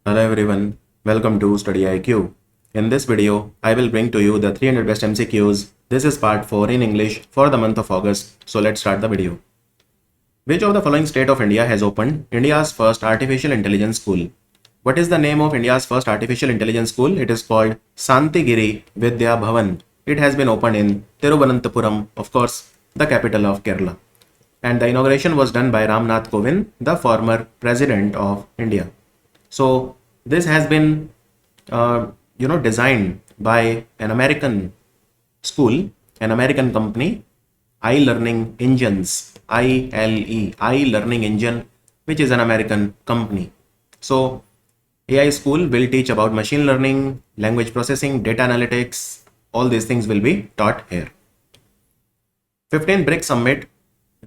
Hello everyone, welcome to StudyIQ. In this video, I will bring to you the 300 best MCQs. This is part 4 in English for the month of August. So let's start the video. Which of the following state of India has opened India's first artificial intelligence school? What is the name of India's first artificial intelligence school? It is called Santigiri Vidya Bhavan. It has been opened in Thiruvananthapuram, of course, the capital of Kerala. And the inauguration was done by Ramnath Kovind, the former president of India. So this has been, designed by an American school, an American company, iLearning Engines, iLearning Engine, which is an American company. So AI school will teach about machine learning, language processing, data analytics. All these things will be taught here. 15th BRICS Summit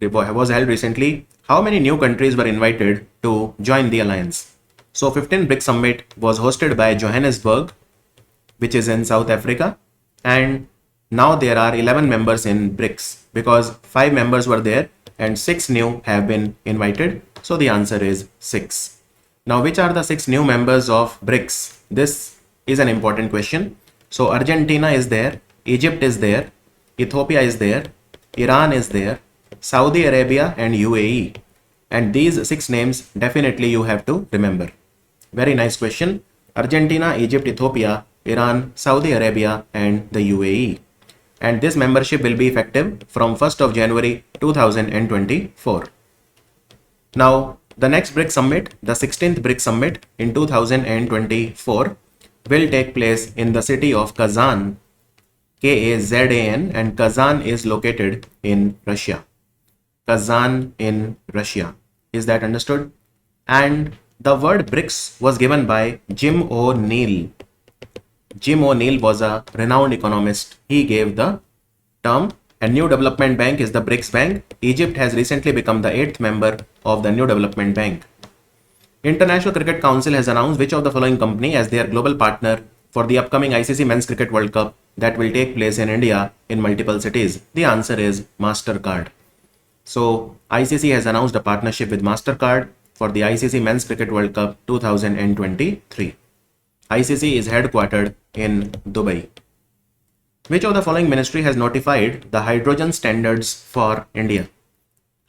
was held recently. How many new countries were invited to join the alliance? So 15th BRICS Summit was hosted by Johannesburg, which is in South Africa, and now there are 11 members in BRICS because 5 members were there and 6 new have been invited. So the answer is 6. Now, which are the 6 new members of BRICS? This is an important question. So Argentina is there, Egypt is there, Ethiopia is there, Iran is there, Saudi Arabia and UAE. And these 6 names definitely you have to remember. Very nice question. Argentina, Egypt, Ethiopia, Iran, Saudi Arabia and the UAE. And this membership will be effective from 1st of January 2024. Now, the next BRICS Summit, the 16th BRICS Summit in 2024 will take place in the city of Kazan, Kazan, and Kazan is located in Russia. Kazan in Russia. Is that understood? And the word BRICS was given by Jim O'Neill. Jim O'Neill was a renowned economist. He gave the term. And New Development Bank is the BRICS Bank. Egypt has recently become the 8th member of the New Development Bank. International Cricket Council has announced which of the following company as their global partner for the upcoming ICC Men's Cricket World Cup that will take place in India in multiple cities. The answer is MasterCard. So ICC has announced a partnership with MasterCard for the ICC Men's Cricket World Cup 2023. ICC is headquartered in Dubai. Which of the following ministry has notified the hydrogen standards for India?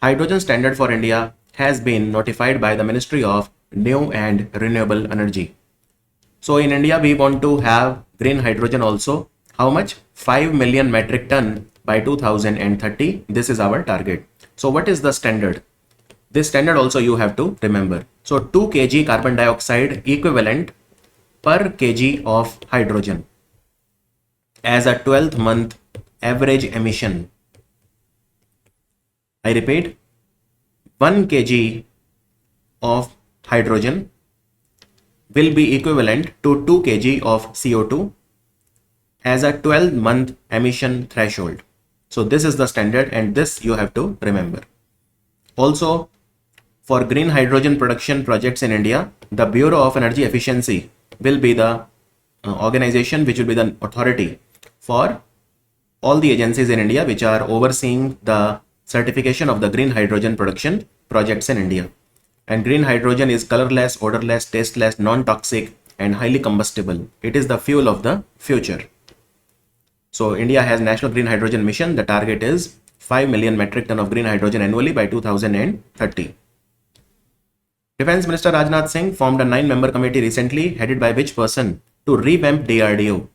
Hydrogen standard for India has been notified by the Ministry of New and Renewable Energy. So in India, we want to have green hydrogen also. How much? 5 million metric ton by 2030. This is our target. So what is the standard? This standard also you have to remember. So 2 kg carbon dioxide equivalent per kg of hydrogen as a 12th month average emission. I repeat, 1 kg of hydrogen will be equivalent to 2 kg of CO2 as a 12-month emission threshold. So this is the standard and this you have to remember. Also, for green hydrogen production projects in India, the Bureau of Energy Efficiency will be the organization which will be the authority for all the agencies in India which are overseeing the certification of the green hydrogen production projects in India. And green hydrogen is colorless, odorless, tasteless, non-toxic and highly combustible. It is the fuel of the future. So India has National Green Hydrogen Mission. The target is 5 million metric ton of green hydrogen annually by 2030. Defense Minister Rajnath Singh formed a 9-member committee recently headed by which person to revamp DRDO.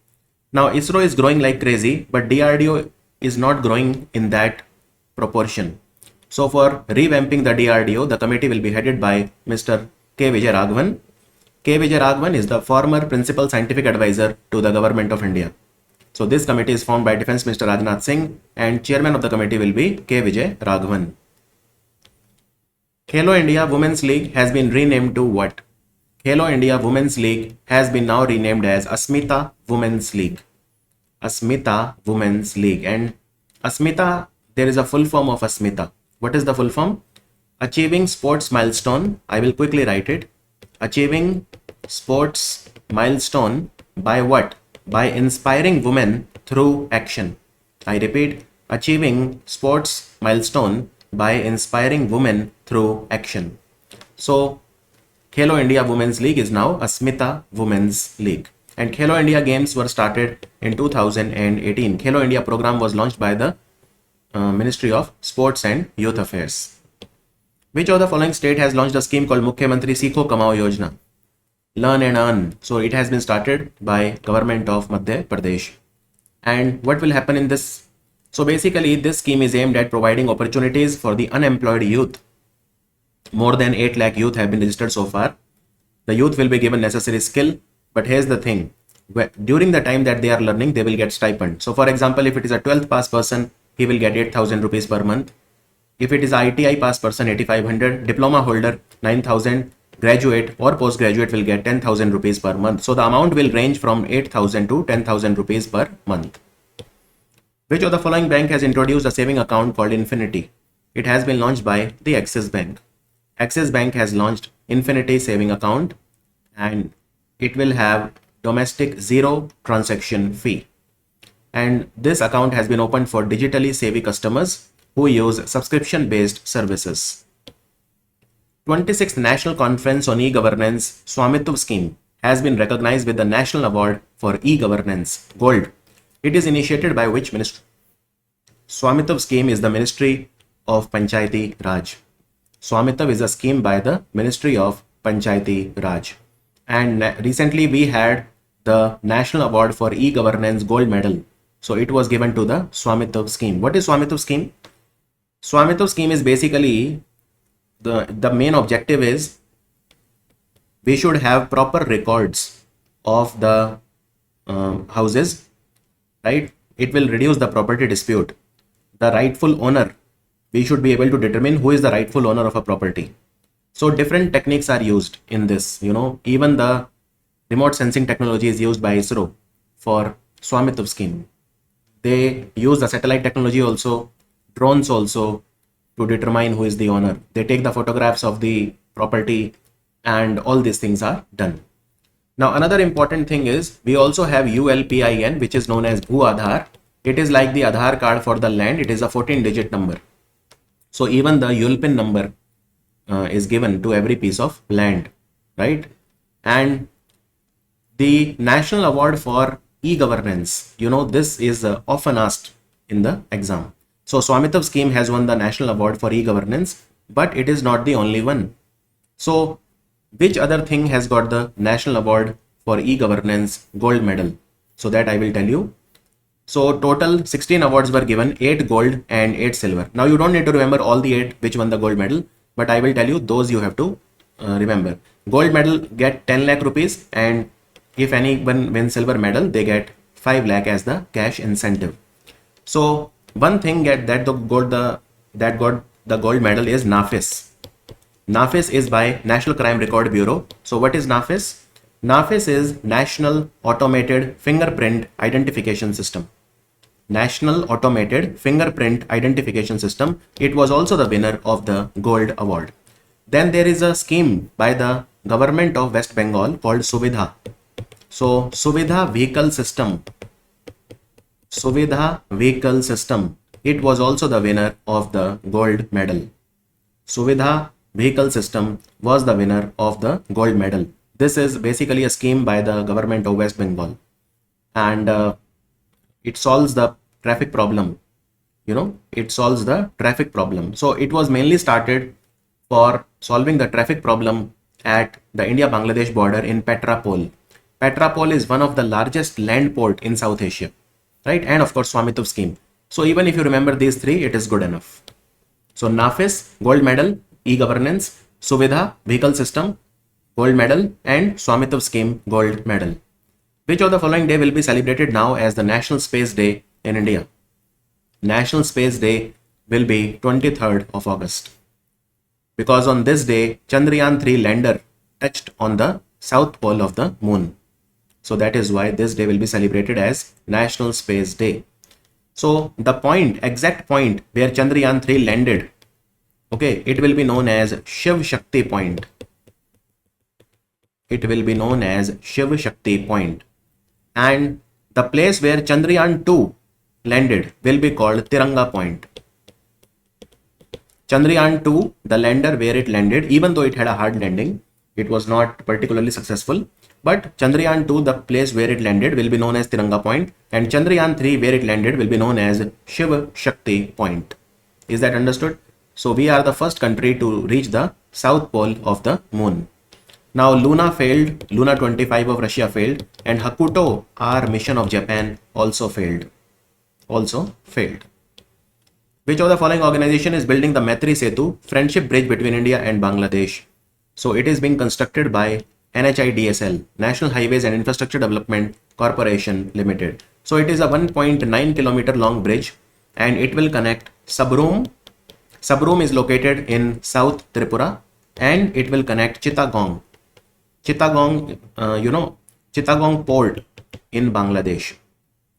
Now ISRO is growing like crazy, but DRDO is not growing in that proportion. So for revamping the DRDO, the committee will be headed by Mr. K. Vijay Raghavan. K. Vijay Raghavan is the former principal scientific advisor to the government of India. So this committee is formed by Defense Minister Rajnath Singh and chairman of the committee will be K. Vijay Raghavan. Khelo India Women's League has been renamed to what? Khelo India Women's League has been now renamed as Asmita Women's League. Asmita Women's League. And Asmita, there is a full form of Asmita. What is the full form? Achieving sports milestone. I will quickly write it. Achieving sports milestone by what? By inspiring women through action. I repeat, achieving sports milestone by inspiring women through action. So Khelo India Women's League is now Asmita Women's League. And Khelo India Games were started in 2018. Khelo India program was launched by the Ministry of Sports and Youth Affairs. Which of the following state has launched a scheme called Mukhyamantri Sikho Kamao Yojana? Learn and earn. So it has been started by government of Madhya Pradesh. And what will happen in this? So basically this scheme is aimed at providing opportunities for the unemployed youth. More than 8 lakh youth have been registered so far. The youth will be given necessary skill, but here's the thing. During the time that they are learning, they will get stipend. So for example, if it is a 12th pass person, he will get 8,000 rupees per month. If it is ITI pass person, 8,500, diploma holder, 9,000, graduate or postgraduate will get 10,000 rupees per month. So the amount will range from 8,000 to 10,000 rupees per month. Which of the following bank has introduced a saving account called Infinity? It has been launched by the Axis Bank. Axis Bank has launched Infinity saving account, and it will have domestic zero transaction fee. And this account has been opened for digitally savvy customers who use subscription based services. 26th National Conference on E-Governance Swamitv Scheme has been recognized with the National Award for E-Governance Gold. It is initiated by which ministry? Swamitv scheme is the Ministry of Panchayati Raj. Swamitv is a scheme by the Ministry of Panchayati Raj. And recently we had the National Award for E-Governance Gold Medal. So it was given to the Swamitv scheme. What is Swamitv scheme? Swamitv scheme is basically the main objective is we should have proper records of the houses, right? It will reduce the property dispute. The rightful owner, we should be able to determine who is the rightful owner of a property. So different techniques are used in this, even the remote sensing technology is used by ISRO for Swamitv scheme. They use the satellite technology also, drones also, to determine who is the owner. They take the photographs of the property and all these things are done. Now another important thing is we also have ULPIN, which is known as Bhu Aadhaar. It is like the Aadhaar card for the land. It is a 14-digit number. So even the ULPIN number is given to every piece of land, right? And the National Award for E-Governance, this is often asked in the exam. So Swamitv scheme has won the National Award for E-Governance, but it is not the only one. So which other thing has got the National Award for E-Governance Gold Medal? So that I will tell you. So total 16 awards were given, 8 gold and 8 silver. Now you don't need to remember all the 8 which won the gold medal, but I will tell you those you have to remember. Gold medal get 10 lakh rupees, and if anyone wins silver medal, they get 5 lakh as the cash incentive. So one thing that got the gold medal is NAFIS. NAFIS is by National Crime Record Bureau. So what is NAFIS? NAFIS is National Automated Fingerprint Identification System. National Automated Fingerprint Identification System. It was also the winner of the Gold Award. Then there is a scheme by the government of West Bengal called Suvidha. So Suvidha Vehicle System. Suvidha Vehicle System. It was also the winner of the Gold Medal. Suvidha Vehicle System was the winner of the Gold Medal. This is basically a scheme by the government of West Bengal, and it solves the traffic problem. It solves the traffic problem. So it was mainly started for solving the traffic problem at the India-Bangladesh border in Petrapol. Petrapol is one of the largest land port in South Asia, right? And of course, Swamitv scheme. So even if you remember these three, it is good enough. So NAFIS, Gold Medal, E-Governance, Suvidha, Vehicle System, Gold Medal, and Swamitv scheme, Gold Medal. Which of the following day will be celebrated now as the National Space Day in India? National Space Day will be 23rd of August. Because on this day, Chandrayaan-3 lander touched on the south pole of the moon. So that is why this day will be celebrated as National Space Day. So the exact point where Chandrayaan-3 landed, okay, it will be known as Shiv Shakti Point. It will be known as Shiv Shakti Point. And the place where Chandrayaan-2 landed will be called Tiranga Point. Chandrayaan-2, the lander where it landed, even though it had a hard landing, It was not particularly successful. But Chandrayaan 2, the place where it landed, will be known as Tiranga Point, and Chandrayaan 3, where it landed, will be known as Shiv Shakti Point. Is that understood? So we are the first country to reach the south pole of the moon. Now Luna failed, Luna 25 of Russia failed, and Hakuto, our mission of Japan, also failed. Which of the following organization is building the Maitri Setu, friendship bridge between India and Bangladesh? So it is being constructed by NHIDSL, National Highways and Infrastructure Development Corporation Limited. So it is a 1.9 kilometer long bridge, and it will connect Sabroom. Sabroom is located in South Tripura, and it will connect Chittagong. Chittagong port in Bangladesh.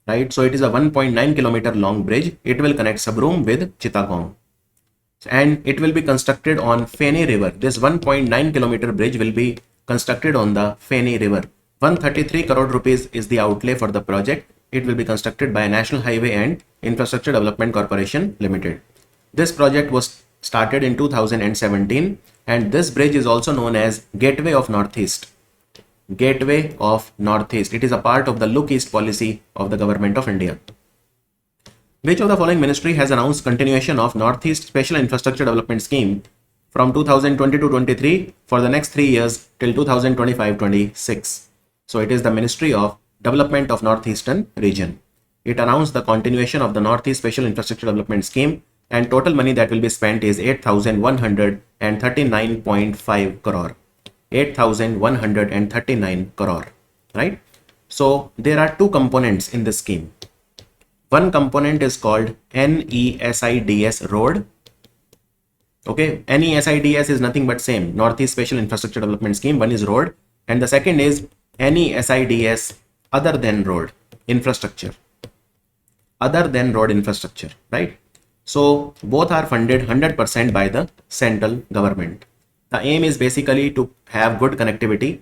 Right, so it is a 1.9 kilometer long bridge. It will connect Sabroom with Chittagong, and it will be constructed on Feni River. This 1.9 kilometer bridge will be constructed on the Feni River. 133 crore rupees is the outlay for the project. It will be constructed by National Highway and Infrastructure Development Corporation Limited. This project was started in 2017, and this bridge is also known as Gateway of Northeast. Gateway of Northeast. It is a part of the Look East policy of the Government of India. Which of the following ministry has announced continuation of Northeast Special Infrastructure Development Scheme from 2022-23 for the next 3 years till 2025-26? So it is the Ministry of Development of Northeastern Region. It announced the continuation of the Northeast Special Infrastructure Development Scheme, and total money that will be spent is 8,139.5 crore. 8,139 crore, right? So there are two components in this scheme. One component is called NESIDS road. Okay, NESIDS is nothing but same, Northeast Special Infrastructure Development Scheme. One is road, and the second is NESIDS other than road infrastructure. Other than road infrastructure, right? So both are funded 100% by the central government. The aim is basically to have good connectivity,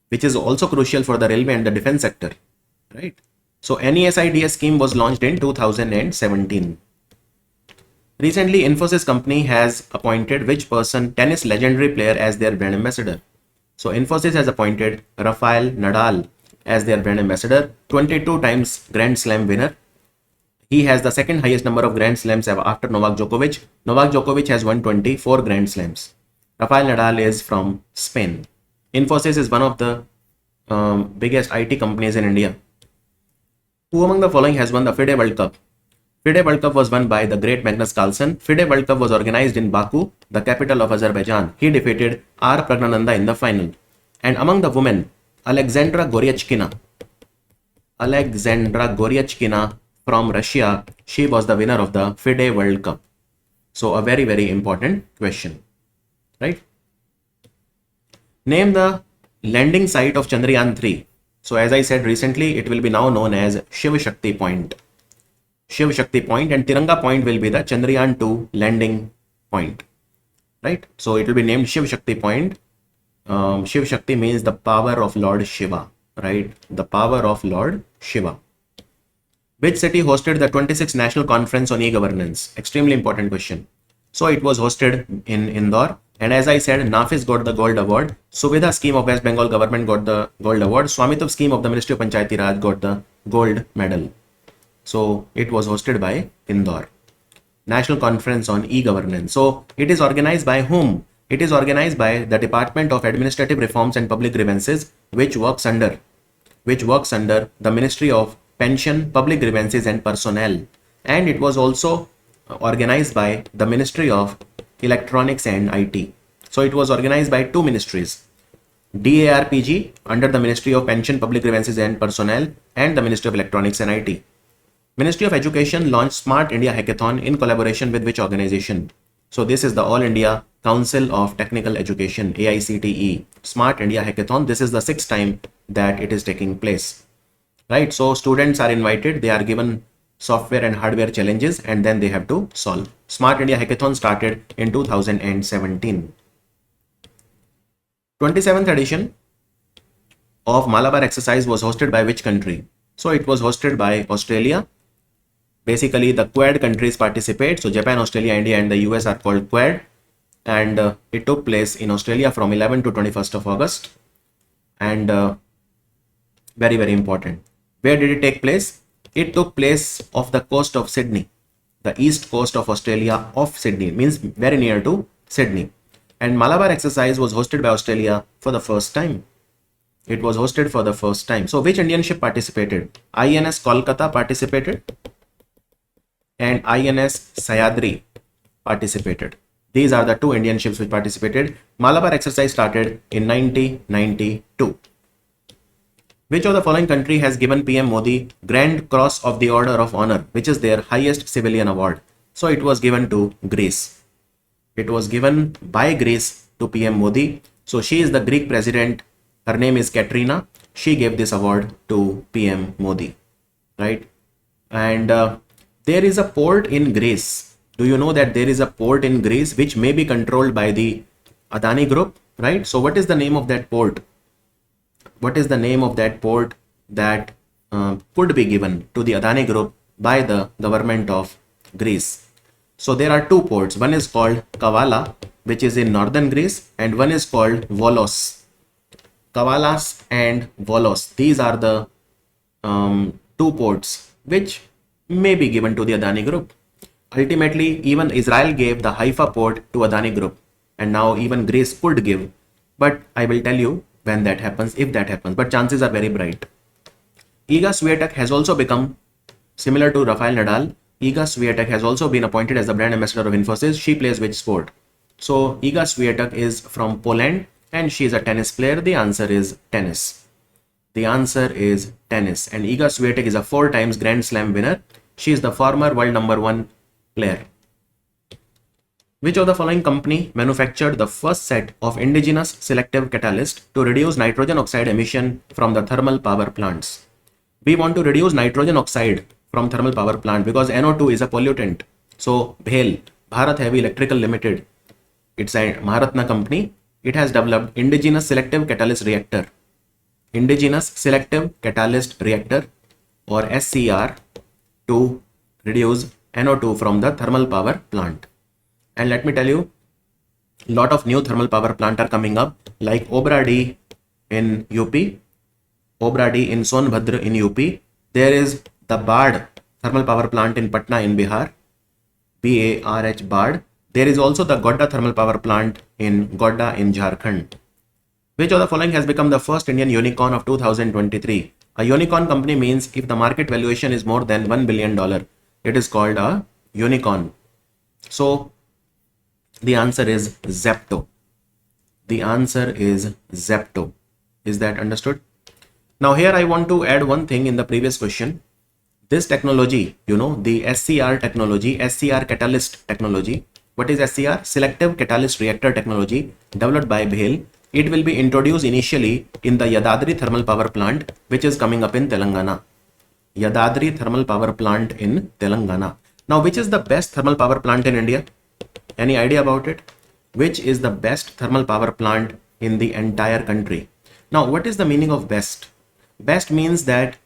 which is also crucial for the railway and the defense sector, right? So NESIDS scheme was launched in 2017. Recently, Infosys company has appointed which person, tennis legendary player, as their brand ambassador? So Infosys has appointed Rafael Nadal as their brand ambassador, 22 times Grand Slam winner. He has the second highest number of Grand Slams after Novak Djokovic. Novak Djokovic has won 24 Grand Slams. Rafael Nadal is from Spain. Infosys is one of the biggest IT companies in India. Who among the following has won the FIDE World Cup? FIDE World Cup was won by the great Magnus Carlsen. FIDE World Cup was organized in Baku, the capital of Azerbaijan. He defeated R. Pragnananda in the final. And among the women, Alexandra Goryachkina from Russia, she was the winner of the FIDE World Cup. So a very, very important question, right? Name the landing site of Chandrayaan 3. So as I said recently, it will be now known as Shiv Shakti Point. Shiv Shakti Point, and Tiranga Point will be the Chandrayaan 2 landing point, right? So it will be named Shiv Shakti Point. Shiv Shakti means the power of Lord Shiva, right? The power of Lord Shiva. Which city hosted the 26th National Conference on E-Governance? Extremely important question. So it was hosted in Indore. And as I said, NAFIS got the gold award. Suvidha scheme of West Bengal government got the gold award. Swamitv scheme of the Ministry of Panchayati Raj got the gold medal. So it was hosted by Indore. National Conference on E-Governance. So it is organized by whom? It is organized by the Department of Administrative Reforms and Public Grievances, which works under the Ministry of Pension, Public Grievances and Personnel. And it was also organized by the Ministry of Electronics and IT. So it was organized by two ministries, DARPG under the Ministry of Pension, Public Grievances and Personnel, and the Ministry of Electronics and IT. Ministry of Education launched Smart India Hackathon in collaboration with which organization? So this is the All India Council of Technical Education, AICTE. Smart India Hackathon. This is the 6th time that it is taking place, right? So students are invited. They are given software and hardware challenges, and then they have to solve. Smart India Hackathon started in 2017. 27th edition of Malabar exercise was hosted by which country? So it was hosted by Australia. Basically the Quad countries participate. So Japan, Australia, India and the US are called Quad. and it took place in Australia from 11 to 21st of August. And very, very important. Where did it take place? It took place off the coast of Sydney, the east coast of Australia, of Sydney, means very near to Sydney. And Malabar exercise was hosted by Australia for the first time. It was hosted for the first time. So which Indian ship participated? INS Kolkata participated and INS Sayadri participated. These are the two Indian ships which participated. Malabar exercise started in 1992. Which of the following country has given PM Modi Grand Cross of the Order of Honor, which is their highest civilian award? So it was given to Greece. It was given by Greece to PM Modi. So she is the Greek president. Her name is Katrina. She gave this award to PM Modi, right? And there is a port in Greece. Do you know that there is a port in Greece which may be controlled by the Adani group, right? So what is the name of that port? What is the name of that port that could be given to the Adani group by the government of Greece? So there are two ports. One is called Kavala, which is in northern Greece, and one is called Volos. Kavalas and Volos. These are the two ports which may be given to the Adani group. Ultimately, even Israel gave the Haifa port to Adani group, and now even Greece could give. But I will tell you when that happens, if that happens, but chances are very bright. Iga Swiatek has also become similar to Rafael Nadal. Iga Swiatek has also been appointed as the brand ambassador of Infosys. She plays which sport? So Iga Swiatek is from Poland and she is a tennis player. The answer is tennis. The answer is tennis. And Iga Swiatek is a 4 times Grand Slam winner. She is the former world #1 player. Which of the following company manufactured the first set of indigenous selective catalyst to reduce nitrogen oxide emission from the thermal power plants? We want to reduce nitrogen oxide from thermal power plant because NO2 is a pollutant. So BHEL, Bharat Heavy Electrical Limited, it's a Maharatna company. It has developed indigenous selective catalyst reactor. Indigenous selective catalyst reactor or SCR to reduce NO2 from the thermal power plant. And let me tell you, a lot of new thermal power plant are coming up like Obra D in UP, Obra D in Sonbhadra in UP. There is the Bard thermal power plant in Patna in Bihar, BARH Bard. There is also the Godda thermal power plant in Godda in Jharkhand. Which of the following has become the first Indian unicorn of 2023? A unicorn company means if the market valuation is more than $1 billion, it is called a unicorn. So the answer is Zepto. The answer is Zepto. Is that understood? Now here I want to add one thing in the previous question. This technology, you know, the SCR technology, SCR catalyst technology. What is SCR? Selective Catalyst Reactor technology developed by BHEL. It will be introduced initially in the Yadadri thermal power plant, which is coming up in Telangana. Yadadri thermal power plant in Telangana. Now, which is the best thermal power plant in India? Any idea about it? Which is the best thermal power plant in the entire country? Now, what is the meaning of best? Best means that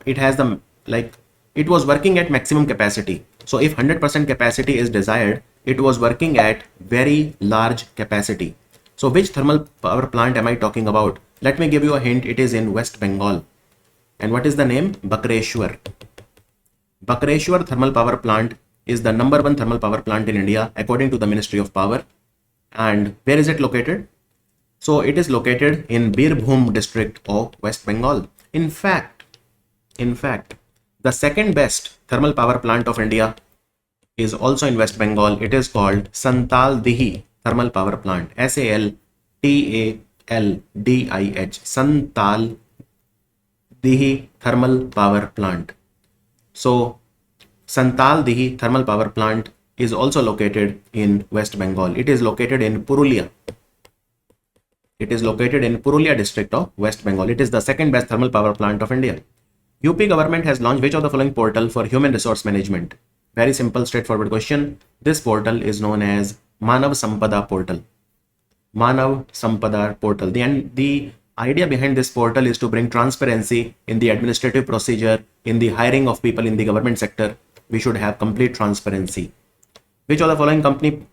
it has the, like, it was working at maximum capacity. So if 100% capacity is desired, it was working at very large capacity. So which thermal power plant am I talking about? Let me give you a hint. It is in West Bengal. And what is the name? Bakreshwar. Bakreshwar thermal power plant is the #1 thermal power plant in India according to the Ministry of Power. And where is it located? So it is located in Birbhum district of West Bengal. In fact, the second best thermal power plant of India is also in West Bengal. It is called Santal Dihi thermal power plant. SALTALDIH. Santal Dihi thermal power plant. So Santal Dihi thermal power plant is also located in West Bengal. It is located in Purulia. It is located in Purulia district of West Bengal. It is the second best thermal power plant of India. UP government has launched which of the following portal for human resource management? Very simple, straightforward question. This portal is known as Manav Sampada portal. Manav Sampada portal. The idea behind this portal is to bring transparency in the administrative procedure, in the hiring of people in the government sector. We should have complete transparency. Which of the following company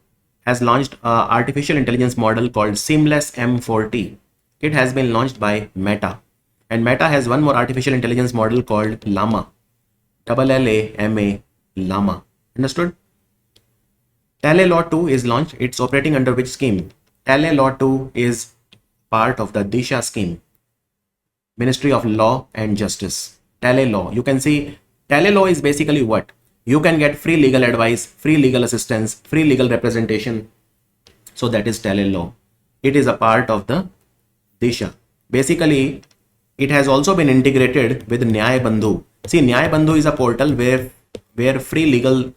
has launched an artificial intelligence model called Seamless M40. It has been launched by Meta. And Meta has one more artificial intelligence model called Llama. LLAMA, Llama. Understood? Tele Law 2 is launched. It's operating under which scheme? Tele Law 2 is part of the Disha scheme. Ministry of Law and Justice. Tele Law. You can see Tele Law is basically what? You can get free legal advice, free legal assistance, free legal representation. So that is Tele Law. It is a part of the Disha. Basically, it has also been integrated with Nyay Bandhu. See, Nyay Bandhu is a portal where free legal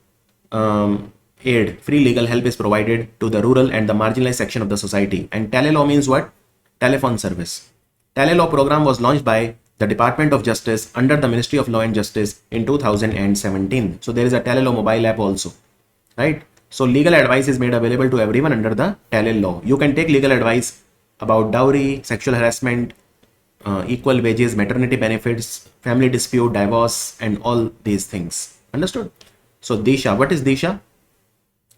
aid, free legal help is provided to the rural and the marginalized section of the society. And Tele Law means what? Telephone service. Tele Law program was launched by the Department of Justice under the Ministry of Law and Justice in 2017. So there is a Tele Law mobile app also, right? So legal advice is made available to everyone under the Tele Law. You can take legal advice about dowry, sexual harassment, equal wages, maternity benefits, family dispute, divorce, and all these things. Understood? So Disha, what is Disha?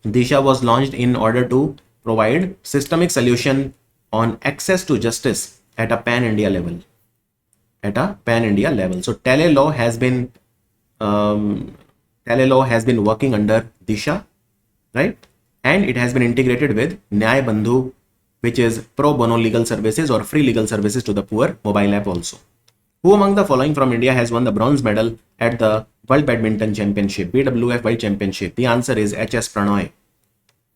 Disha was launched in order to provide systemic solution on access to justice at a pan-India level. At a pan-India level. So Tele Law has been working under Disha, right? And it has been integrated with Nyay Bandhu, which is pro bono legal services or free legal services to the poor mobile app also. Who among the following from India has won the bronze medal at the World Badminton Championship, BWF World Championship? The answer is HS Pranoy.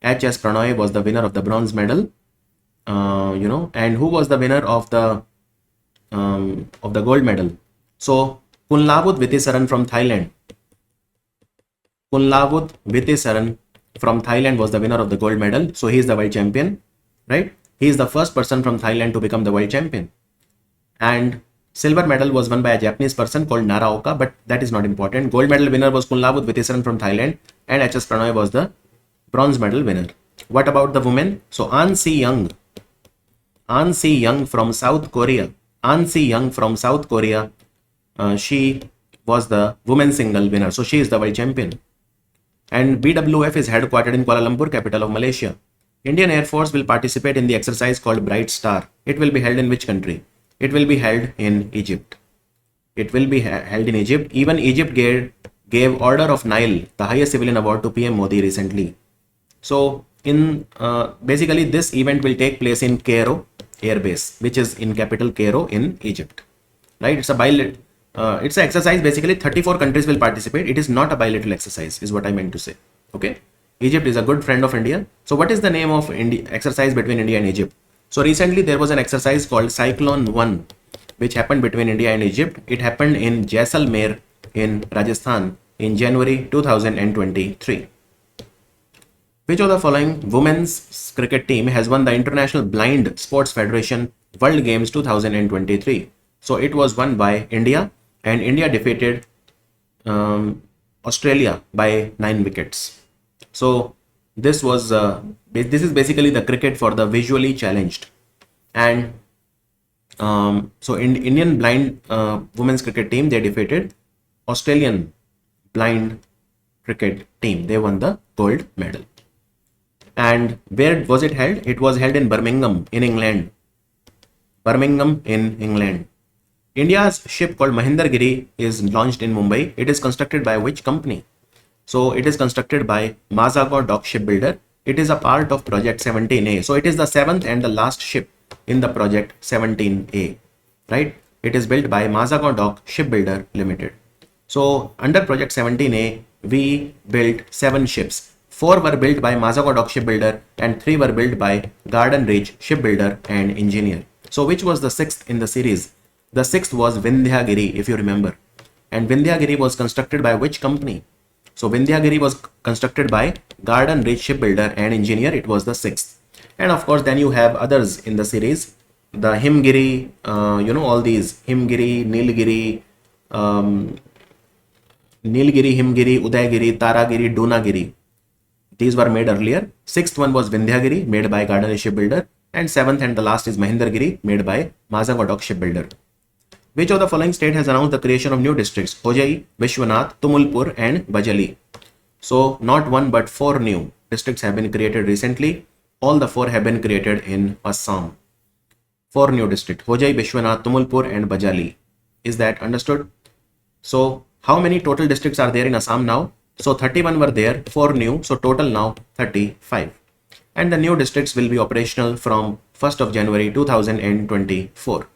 HS Pranoy was the winner of the bronze medal. And who was the winner of the gold medal? So Kunlavut Vitisaran from Thailand. Kunlavut Vitisaran from Thailand was the winner of the gold medal. So he is the world champion, right? He is the first person from Thailand to become the world champion. And silver medal was won by a Japanese person called Naraoka, but that is not important. Gold medal winner was Kunlavut Vitisaran from Thailand, and HS Pranoy was the bronze medal winner. What about the women? So An Si Young from South Korea. She was the women's single winner. So she is the world champion. And BWF is headquartered in Kuala Lumpur, capital of Malaysia. Indian Air Force will participate in the exercise called Bright Star. It will be held in which country? It will be held in Egypt. It will be held in Egypt. Even Egypt gave Order of Nile, the highest civilian award, to PM Modi recently. So basically this event will take place in Cairo Air Base, which is in capital Cairo in Egypt, right? It's an exercise. Basically 34 countries will participate. It is not a bilateral exercise is what I meant to say. Okay. Egypt is a good friend of India. So what is the name of exercise between India and Egypt? So recently there was an exercise called Cyclone 1, which happened between India and Egypt. It happened in Jaisalmer in Rajasthan in January 2023. Which of the following women's cricket team has won the International Blind Sports Federation World Games 2023? So it was won by India, and India defeated Australia by 9 wickets. So this is basically the cricket for the visually challenged. And so Indian blind women's cricket team, they defeated Australian blind cricket team. They won the gold medal. And where was it held? It was held in Birmingham in England. India's ship called Mahendragiri is launched in Mumbai. It is constructed by which company? So it is constructed by Mazagon Dock Shipbuilder. It is a part of Project 17A. So it is the 7th and the last ship in the Project 17A, right? It is built by Mazagon Dock Shipbuilder Limited. So under Project 17A, we built 7 ships. 4 were built by Mazagon Dock Shipbuilder and 3 were built by Garden Ridge Shipbuilder and Engineer. So which was the 6th in the series? The 6th was Vindhyagiri, if you remember. And Vindhyagiri was constructed by which company? So Vindhyagiri was constructed by Garden Ridge Shipbuilder and Engineer. It was the 6th. And of course, then you have others in the series. The Himgiri, all these Himgiri, Nilgiri, Himgiri, Udayagiri, Taragiri, Dunagiri. These were made earlier. 6th one was Vindhyagiri, made by Garden Ridge Shipbuilder. And 7th and the last is Mahendragiri, made by Mazagon Dock Shipbuilder. Which of the following state has announced the creation of new districts? Hojai, Vishwanath, Tumulpur and Bajali. So not 1 but 4 new. districts have been created recently. All the 4 have been created in Assam. 4 new districts: Hojai, Bishwanath, Tumulpur and Bajali. Is that understood? So how many total districts are there in Assam now? So 31 were there, 4 new, so total now 35. And the new districts will be operational from 1st of January 2024.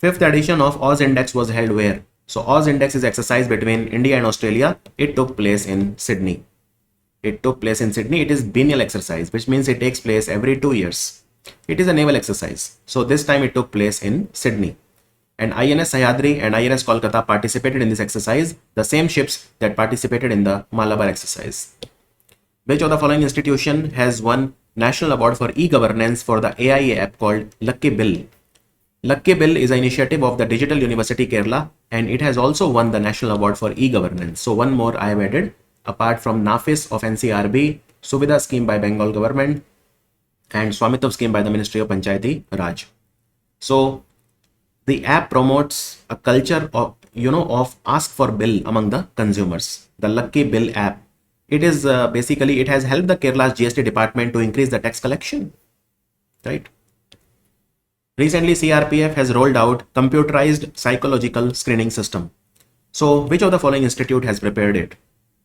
5th edition of Oz Index was held where? So Oz Index is exercise between India and Australia. It took place in Sydney. It took place in Sydney. It is biennial exercise, which means it takes place every 2 years. It is a naval exercise. So this time it took place in Sydney. And INS Sahyadri and INS Kolkata participated in this exercise, the same ships that participated in the Malabar exercise. Which of the following institution has won National Award for E-Governance for the AI app called Lucky Bill? Lucky Bill is an initiative of the Digital University Kerala, and it has also won the National Award for E-Governance. So one more I have added, apart from NAFIS of NCRB, Suvidha scheme by Bengal government, and Swamitv scheme by the Ministry of Panchayati Raj. So the app promotes a culture of, of ask for bill among the consumers. The Lucky Bill app. It is basically, it has helped the Kerala's GST department to increase the tax collection, right? Recently, CRPF has rolled out computerized psychological screening system. So which of the following institute has prepared it?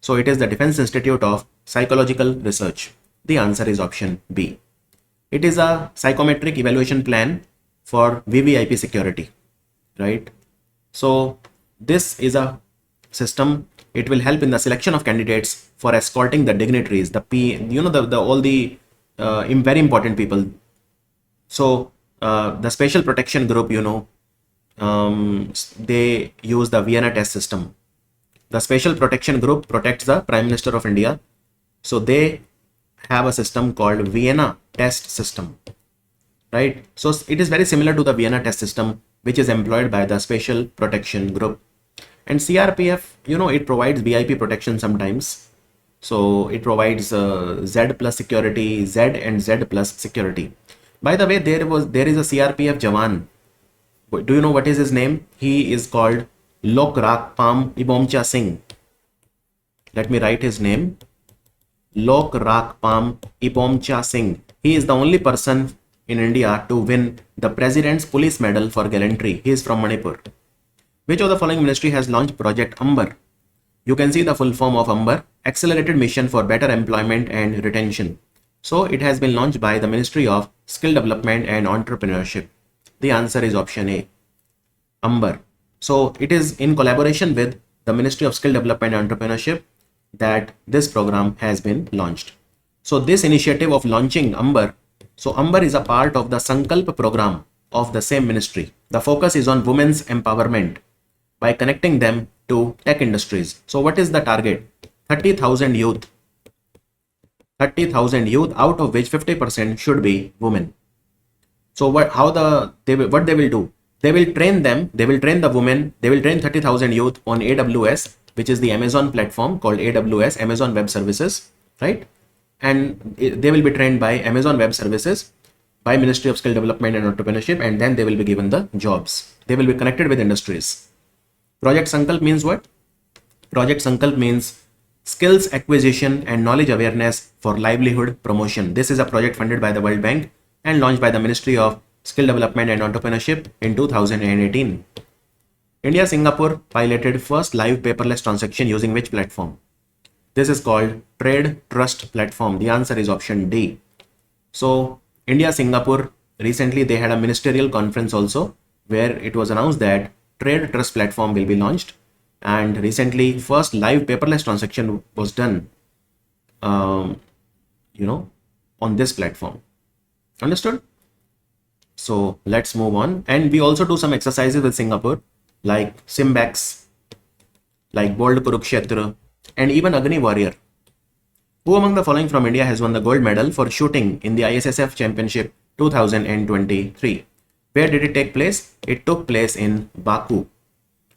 So it is the Defense Institute of Psychological Research. The answer is option B. It is a psychometric evaluation plan for VVIP security, right? So this is a system. It will help in the selection of candidates for escorting the dignitaries, all the very important people. So the special protection group, they use the Vienna test system. The special protection group protects the Prime Minister of India. So they have a system called Vienna test system, right? So it is very similar to the Vienna test system, which is employed by the special protection group. And CRPF, it provides VIP protection sometimes. So it provides Z plus security, Z and Z plus security. By the way, there is a CRPF Jawan. Do you know what is his name? He is called Lok Rak Pam Ibomcha Singh. Let me write his name. Lok Rak Pam Ibomcha Singh. He is the only person in India to win the President's Police Medal for gallantry. He is from Manipur. Which of the following ministry has launched Project Amber? You can see the full form of Amber, Accelerated Mission for Better Employment and Retention. So it has been launched by the Ministry of Skill Development and Entrepreneurship. The answer is option A, Amber. So it is in collaboration with the Ministry of Skill Development and Entrepreneurship that this program has been launched. So this initiative of launching Amber, so Amber is a part of the Sankalp program of the same ministry. The focus is on women's empowerment by connecting them to tech industries. So what is the target? 30,000 youth. 30,000 youth, out of which 50% should be women. So what they will do? They will train them, they will train the women, they will train 30,000 youth on AWS, which is the Amazon platform called AWS, Amazon Web Services, right? And they will be trained by Amazon Web Services, by Ministry of Skill Development and Entrepreneurship, and then they will be given the jobs. They will be connected with industries. Project Sankalp means what? Project Sankalp means skills acquisition and knowledge awareness for livelihood promotion. This is a project funded by the World Bank and launched by the Ministry of Skill Development and Entrepreneurship in 2018. India-Singapore piloted first live paperless transaction using which platform? This is called Trade Trust Platform. The answer is option D. So India-Singapore, recently they had a ministerial conference also, where it was announced that Trade Trust Platform will be launched. And recently, first live paperless transaction was done, on this platform. Understood? So let's move on. And we also do some exercises with Singapore, like Simbex, like Bold Kurukshetra, and even Agni Warrior. Who among the following from India has won the gold medal for shooting in the ISSF Championship 2023? Where did it take place? It took place in Baku.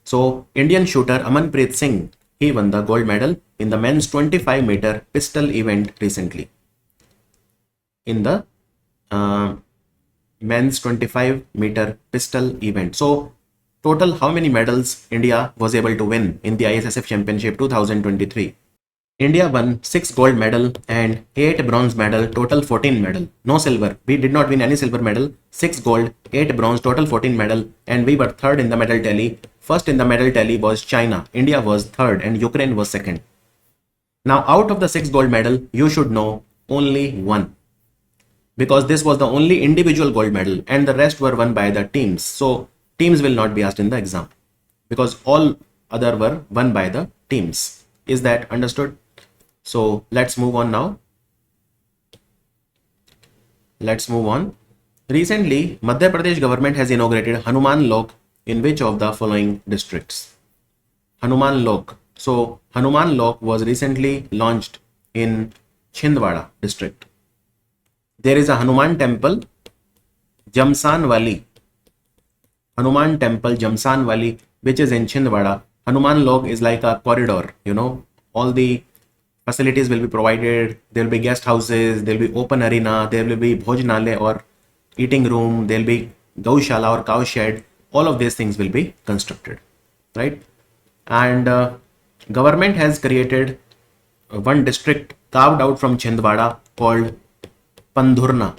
So Indian shooter Amanpreet Singh, he won the gold medal in the men's 25-meter pistol event recently. In the men's 25-meter pistol event. So total how many medals India was able to win in the ISSF Championship 2023? India won 6 gold medal and 8 bronze medal, total 14 medal. No silver. We did not win any silver medal. 6 gold, 8 bronze, total 14 medal, and we were third in the medal tally. First in the medal tally was China. India was third and Ukraine was second. Now out of the 6 gold medal, you should know only one, because this was the only individual gold medal and the rest were won by the teams. So teams will not be asked in the exam because all other were won by the teams. Is that understood? So let's move on now. Let's move on. Recently, Madhya Pradesh government has inaugurated Hanuman Lok in which of the following districts? Hanuman Lok. So Hanuman Lok was recently launched in Chhindwara district. There is a Hanuman temple, Jamsanwali. Hanuman temple, Jamsanwali, which is in Chhindwara. Hanuman Lok is like a corridor, all the facilities will be provided. There will be guest houses, there will be open arena, there will be bhojanalaya or eating room, there will be gaushala or cow shed. All of these things will be constructed, right? And government has created one district carved out from Chhindwara called Pandhurna.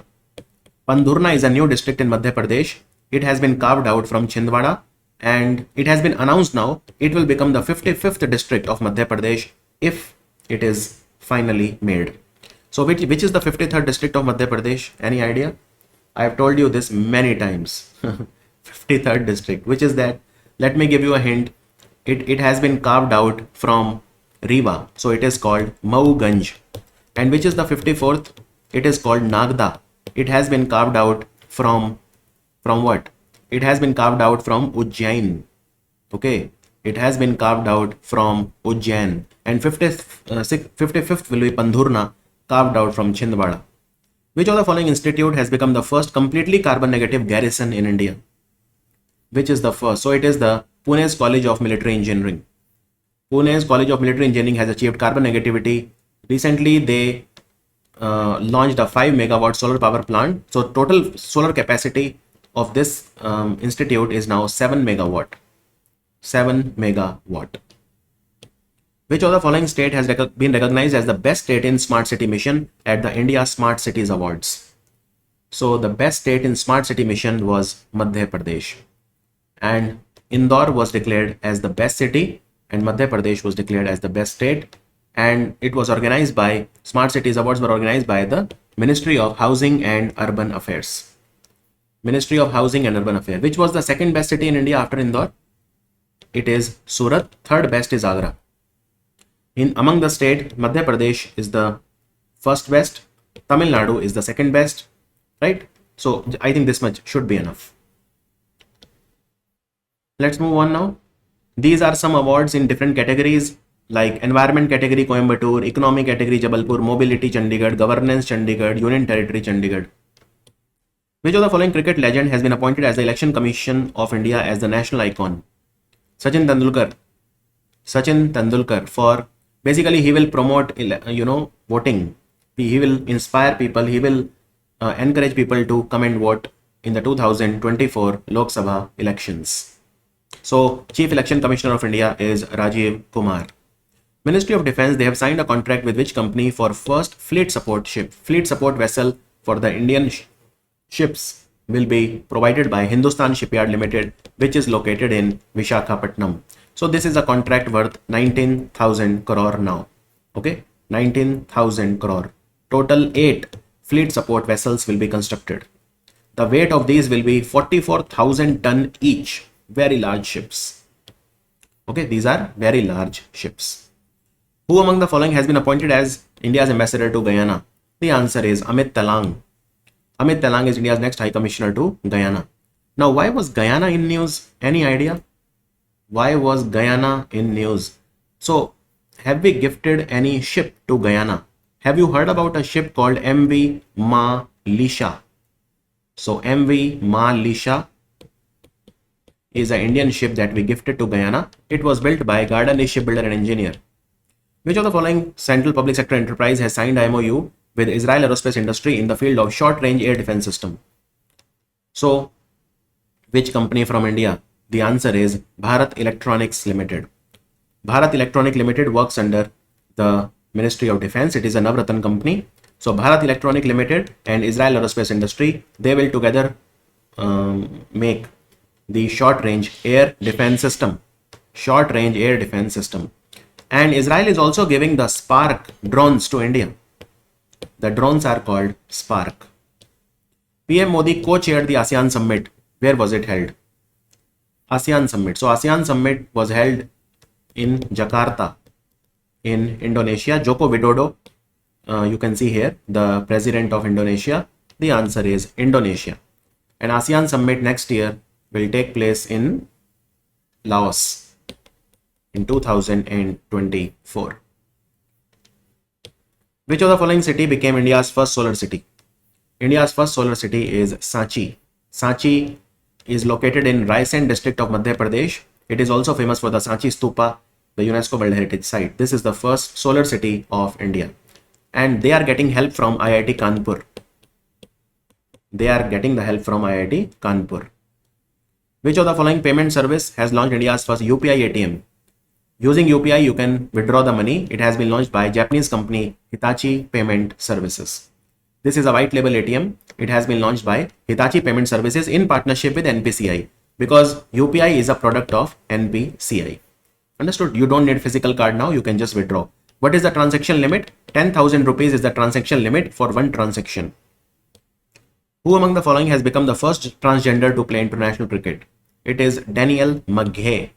Pandhurna is a new district in Madhya Pradesh. It has been carved out from Chhindwara and it has been announced now it will become the 55th district of Madhya Pradesh if it is finally made. So which is the 53rd district of Madhya Pradesh? Any idea? I have told you this many times. 53rd district. Which is that? Let me give you a hint. It has been carved out from Rewa. So it is called Mauganj. And which is the 54th? It is called Nagda. It has been carved out from what? It has been carved out from Ujjain. Okay. It has been carved out from Ujjain. And 55th will be Pandhurna, carved out from Chhindwara. Which of the following institute has become the first completely carbon negative garrison in India? Which is the first? So it is the Pune's College of Military Engineering. Pune's College of Military Engineering has achieved carbon negativity. Recently, they launched a 5 megawatt solar power plant. So total solar capacity of this institute is now 7 megawatt. 7 megawatt. Which of the following state has been recognized as the best state in Smart City Mission at the India Smart Cities Awards? So the best state in Smart City Mission was Madhya Pradesh. And Indore was declared as the best city and Madhya Pradesh was declared as the best state. And it was organized by, Smart Cities Awards were organized by the Ministry of Housing and Urban Affairs. Ministry of Housing and Urban Affairs. Which was the second best city in India after Indore? It is Surat. Third best is Agra. Among the state, Madhya Pradesh is the first best, Tamil Nadu is the second best, right? So I think this much should be enough. Let's move on now. These are some awards in different categories like environment category Coimbatore, economic category Jabalpur, mobility Chandigarh, governance Chandigarh, union territory Chandigarh. Which of the following cricket legend has been appointed as the Election Commission of India as the national icon? Sachin Tendulkar. Sachin Tendulkar, for basically he will promote voting. He will inspire people. He will encourage people to come and vote in the 2024 Lok Sabha elections. So Chief Election Commissioner of India is Rajiv Kumar. Ministry of Defence, they have signed a contract with which company for first fleet support vessel for the Indian ships will be provided by Hindustan Shipyard Limited, which is located in Visakhapatnam. So this is a contract worth 19,000 crore now. Okay, 19,000 crore. Total 8 fleet support vessels will be constructed. The weight of these will be 44,000 ton each. Very large ships. Okay, these are very large ships. Who among the following has been appointed as India's ambassador to Guyana? The answer is Amit Talang. Amit Talang is India's next High Commissioner to Guyana. Now, why was Guyana in news? Any idea? Why was Guyana in news? So, have we gifted any ship to Guyana? Have you heard about a ship called MV Malisha? So, MV Malisha is an Indian ship that we gifted to Guyana. It was built by Gardner shipbuilder and engineer. Which of the following central public sector enterprise has signed MOU with Israel Aerospace Industry in the field of short-range air defense system? So, which company from India? The answer is Bharat Electronics Limited. Bharat Electronics Limited works under the Ministry of Defense. It is a Navratan company. So Bharat Electronic Limited and Israel Aerospace Industry, they will together make the short range air defense system. Short range air defense system. And Israel is also giving the Spark drones to India. The drones are called Spark. PM Modi co-chaired the ASEAN summit. Where was it held? ASEAN summit. So ASEAN summit was held in Jakarta in Indonesia. Joko Widodo, you can see here, the president of Indonesia. The answer is Indonesia. And ASEAN summit next year will take place in Laos in 2024. Which of the following city became India's first solar city? India's first solar city is Sanchi. Sanchi is located in Raisen district of Madhya Pradesh. It is also famous for the Sanchi Stupa, the UNESCO World Heritage Site. This is the first solar city of India. And they are getting help from IIT Kanpur. They are getting the help from IIT Kanpur. Which of the following payment service has launched India's first UPI ATM? Using UPI, you can withdraw the money. It has been launched by Japanese company Hitachi Payment Services. This is a white label ATM. It has been launched by Hitachi Payment Services in partnership with NPCI, because UPI is a product of NPCI. Understood? You don't need physical card now. You can just withdraw. What is the transaction limit? 10,000 rupees is the transaction limit for one transaction. Who among the following has become the first transgender to play international cricket? It is Daniel McGhey.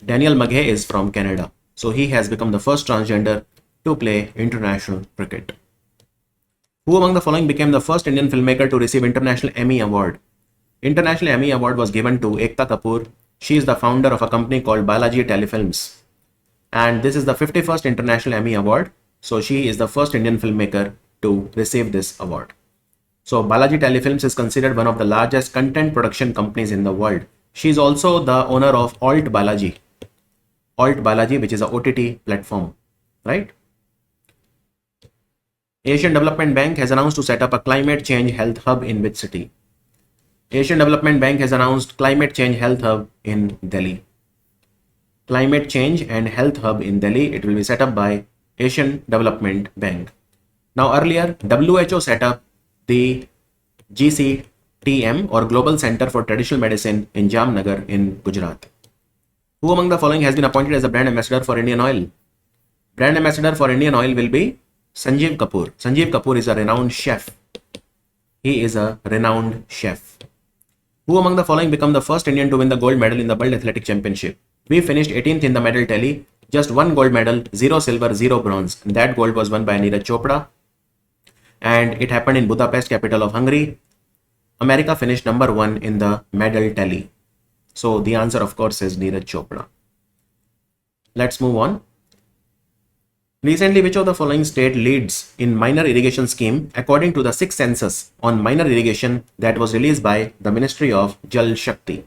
Daniel McGhey is from Canada. So he has become the first transgender to play international cricket. Who among the following became the first Indian filmmaker to receive International Emmy Award? International Emmy Award was given to Ekta Kapoor. She is the founder of a company called Balaji Telefilms. And this is the 51st International Emmy Award. So she is the first Indian filmmaker to receive this award. So Balaji Telefilms is considered one of the largest content production companies in the world. She is also the owner of Alt Balaji. Alt Balaji, which is an OTT platform, right? Asian Development Bank has announced to set up a climate change health hub in which city? Asian Development Bank has announced climate change health hub in Delhi. Climate change and health hub in Delhi. It will be set up by Asian Development Bank. Now earlier, WHO set up the GCTM or Global Center for Traditional Medicine in Jamnagar in Gujarat. Who among the following has been appointed as the brand ambassador for Indian Oil? Brand ambassador for Indian Oil will be Sanjeev Kapoor. Sanjeev Kapoor is a renowned chef. He is a renowned chef. Who among the following become the first Indian to win the gold medal in the World Athletic Championship? We finished 18th in the medal tally. Just one gold medal, 0 silver, 0 bronze. And that gold was won by Neeraj Chopra. And it happened in Budapest, capital of Hungary. America finished number 1 in the medal tally. So the answer, of course, is Neeraj Chopra. Let's move on. Recently, which of the following state leads in minor irrigation scheme according to the 6th census on minor irrigation that was released by the Ministry of Jal Shakti?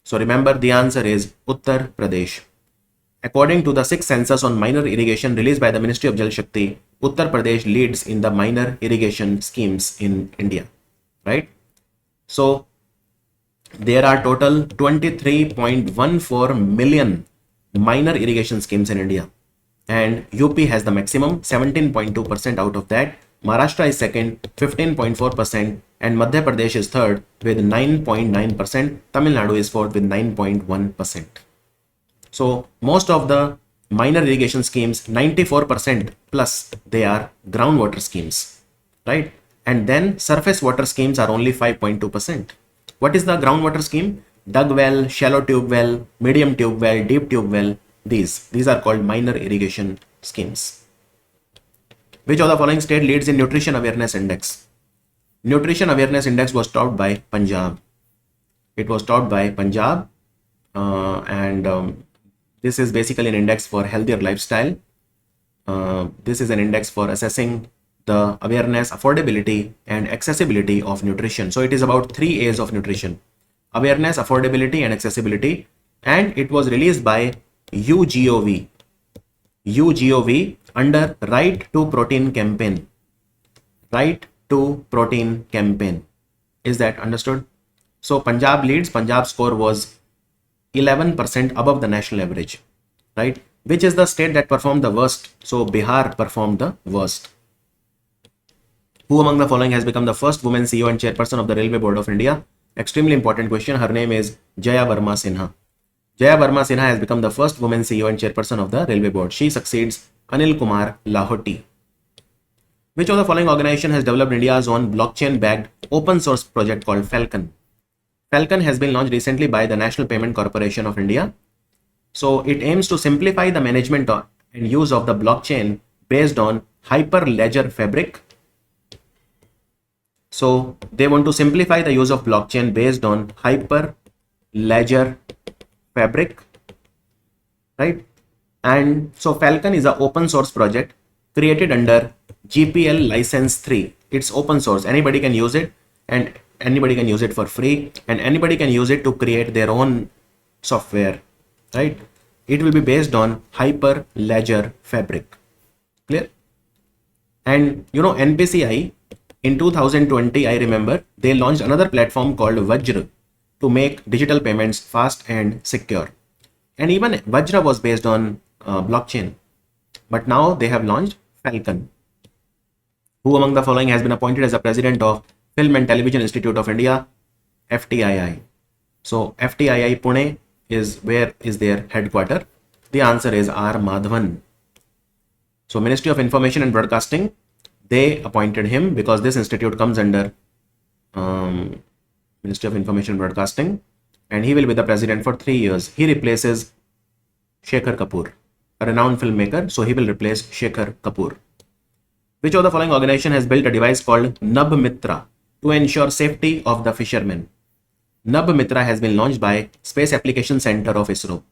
So remember, the answer is Uttar Pradesh. According to the 6th census on minor irrigation released by the Ministry of Jal Shakti, Uttar Pradesh leads in the minor irrigation schemes in India, right? So there are total 23.14 million minor irrigation schemes in India. And UP has the maximum, 17.2% out of that. Maharashtra is second, 15.4%, and Madhya Pradesh is third with 9.9%. Tamil Nadu is fourth with 9.1%. So most of the minor irrigation schemes, 94% plus, they are groundwater schemes, right? And then surface water schemes are only 5.2%. What is the groundwater scheme? Dug well, shallow tube well, medium tube well, deep tube well. These are called minor irrigation schemes. Which of the following state leads in Nutrition Awareness Index? Nutrition Awareness Index was topped by Punjab. It was topped by Punjab, this is basically an index for healthier lifestyle. This is an index for assessing the awareness, affordability, and accessibility of nutrition. So it is about 3 A's of nutrition: awareness, affordability, and accessibility. And it was released by UGOV under Right to Protein campaign. Right to Protein campaign. Is that understood? So Punjab leads. Punjab's score was 11% above the national average, right? Which is the state that performed the worst? So Bihar performed the worst. Who among the following has become the first woman CEO and chairperson of the Railway Board of India? Extremely important question. Her name is Jaya Verma Sinha. Jaya Verma Sinha has become the first woman CEO and chairperson of the Railway Board. She succeeds Anil Kumar Lahoti. Which of the following organization has developed India's own blockchain-backed open source project called Falcon? Falcon has been launched recently by the National Payment Corporation of India. So it aims to simplify the management and use of the blockchain based on Hyperledger Fabric. So they want to simplify the use of blockchain based on Hyperledger Fabric, right? And so Falcon is an open source project created under GPL license 3. It's open source. Anybody can use it, and anybody can use it for free, and anybody can use it to create their own software, right? It will be based on Hyperledger Fabric. Clear? And you know, NPCI in 2020, I remember they launched another platform called Vajra to make digital payments fast and secure. And even Vajra was based on blockchain. But now they have launched Falcon. Who among the following has been appointed as the president of Film and Television Institute of India, FTII? So FTII Pune is where is their headquarters? The answer is R. Madhavan. So Ministry of Information and Broadcasting, they appointed him because this institute comes under Ministry of Information and Broadcasting, and he will be the president for 3 years. He replaces Shekhar Kapoor, a renowned filmmaker, so he will replace Shekhar Kapoor. Which of the following organization has built a device called Nab Mitra to ensure safety of the fishermen? Nab Mitra has been launched by Space Application Center of ISRO.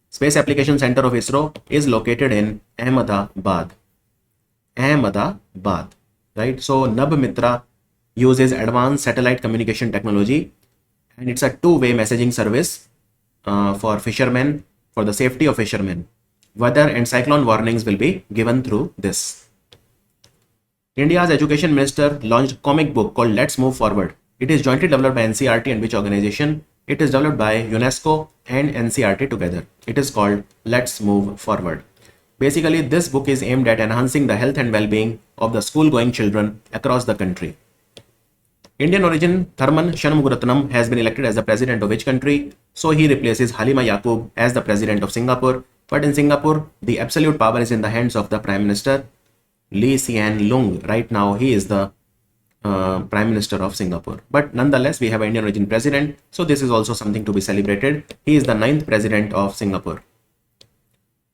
Space Application Center of ISRO is located in Ahmedabad. Ahmedabad, right? So Nab Mitra uses advanced satellite communication technology, and it's a two-way messaging service for fishermen, for the safety of fishermen. Weather and cyclone warnings will be given through this. India's education minister launched comic book called Let's Move Forward. It is jointly developed by NCERT and which organization? It is developed by UNESCO and NCERT together. It is called Let's Move Forward. Basically, this book is aimed at enhancing the health and well-being of the school-going children across the country. Indian origin Tharman Shanmugaratnam has been elected as the president of which country? So he replaces Halima Yaqub as the president of Singapore. But in Singapore, the absolute power is in the hands of the Prime Minister Lee Hsien Loong. Right now, he is the Prime Minister of Singapore. But nonetheless, we have an Indian origin president. So this is also something to be celebrated. He is the 9th president of Singapore.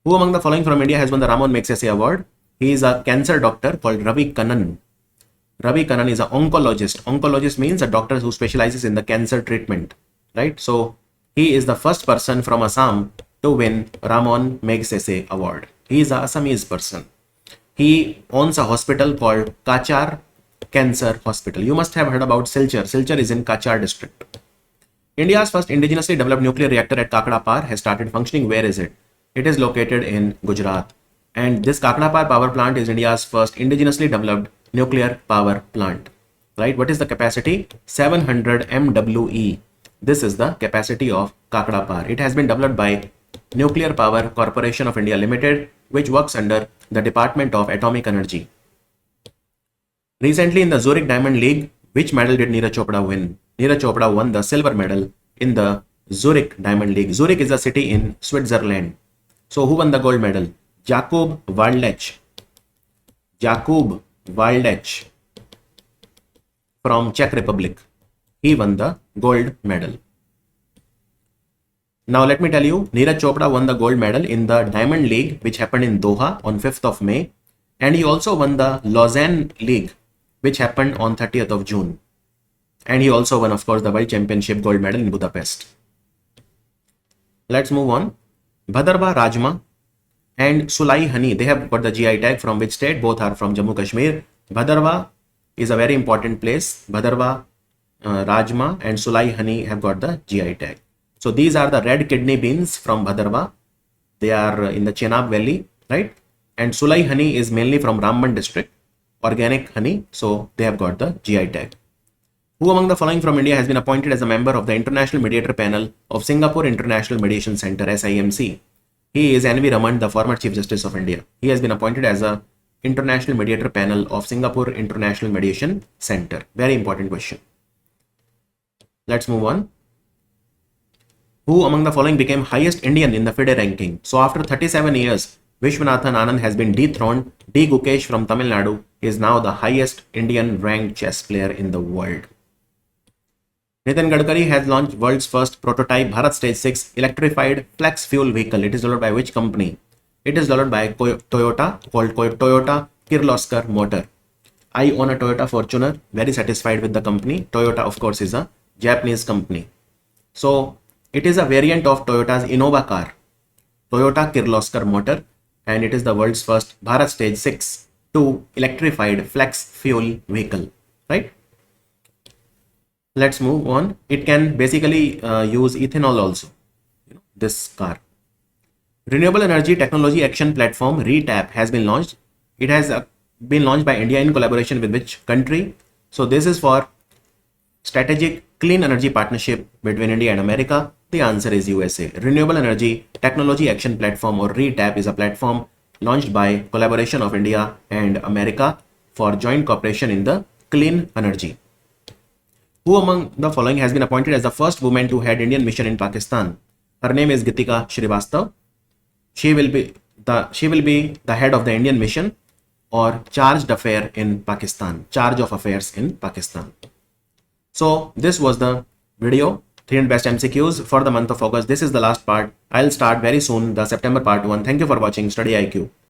Who among the following from India has won the Ramon Magsaysay Award? He is a cancer doctor called Ravi Kannan. Ravi Kannan is an oncologist. Oncologist means a doctor who specializes in the cancer treatment, right? So he is the first person from Assam to win Ramon Magsaysay Award. He is an Assamese person. He owns a hospital called Kachar Cancer Hospital. You must have heard about Silchar. Silchar is in Kachar district. India's first indigenously developed nuclear reactor at Kakda Par has started functioning. Where is it? It is located in Gujarat. And this Kakda Par power plant is India's first indigenously developed nuclear power plant, right? What is the capacity? 700 MWE. This is the capacity of Kakda Par. It has been developed by Nuclear Power Corporation of India Limited, which works under the Department of Atomic Energy. Recently in the Zurich Diamond League, which medal did Neeraj Chopra win? Neeraj Chopra won the silver medal in the Zurich Diamond League. Zurich is a city in Switzerland. So who won the gold medal? Jakub Waldech. Jakub Waldech from Czech Republic. He won the gold medal. Now let me tell you, Neeraj Chopra won the gold medal in the Diamond League, which happened in Doha on 5th of May. And he also won the Lausanne League, which happened on 30th of June. And he also won, of course, the World Championship gold medal in Budapest. Let's move on. Bhadarwa Rajma and Sulai Honey, they have got the GI tag. From which state? Both are from Jammu Kashmir. Bhadarwa is a very important place. Bhadarwa Rajma and Sulai Honey have got the GI tag. So these are the red kidney beans from Bhadarwa. They are in the Chenab Valley, right? And Sulai Honey is mainly from Ramban district. Organic honey. So they have got the GI tag. Who among the following from India has been appointed as a member of the International Mediator Panel of Singapore International Mediation Center, SIMC? He is N.V. Raman, the former Chief Justice of India. He has been appointed as a International Mediator Panel of Singapore International Mediation Center. Very important question. Let's move on. Who among the following became highest Indian in the FIDE ranking? So after 37 years, Vishwanathan Anand has been dethroned. D. Gukesh from Tamil Nadu is now the highest Indian ranked chess player in the world. Nitin Gadkari has launched world's first prototype Bharat Stage 6 electrified flex fuel vehicle. It is developed by which company? It is developed by Toyota, called Toyota Kirloskar Motor. I own a Toyota Fortuner, very satisfied with the company. Toyota, of course, is a Japanese company. So it is a variant of Toyota's Innova car, Toyota Kirloskar Motor, and it is the world's first Bharat Stage 6 2 electrified flex fuel vehicle, right? Let's move on. It can basically use ethanol also, this car. Renewable Energy Technology Action Platform RETAP has been launched. It has been launched by India in collaboration with which country? So this is for strategic clean energy partnership between India and America. The answer is USA. Renewable Energy Technology Action Platform, or RETAP, is a platform launched by collaboration of India and America for joint cooperation in the clean energy. Who among the following has been appointed as the first woman to head Indian mission in Pakistan? Her name is Gitika Srivastav. She will be the head of the Indian mission, or charge d'affaires in Pakistan, charge of affairs in Pakistan. So this was the video, 300 best MCQs for the month of August. This is the last part. I'll start very soon the September part 1. Thank you for watching StudyIQ.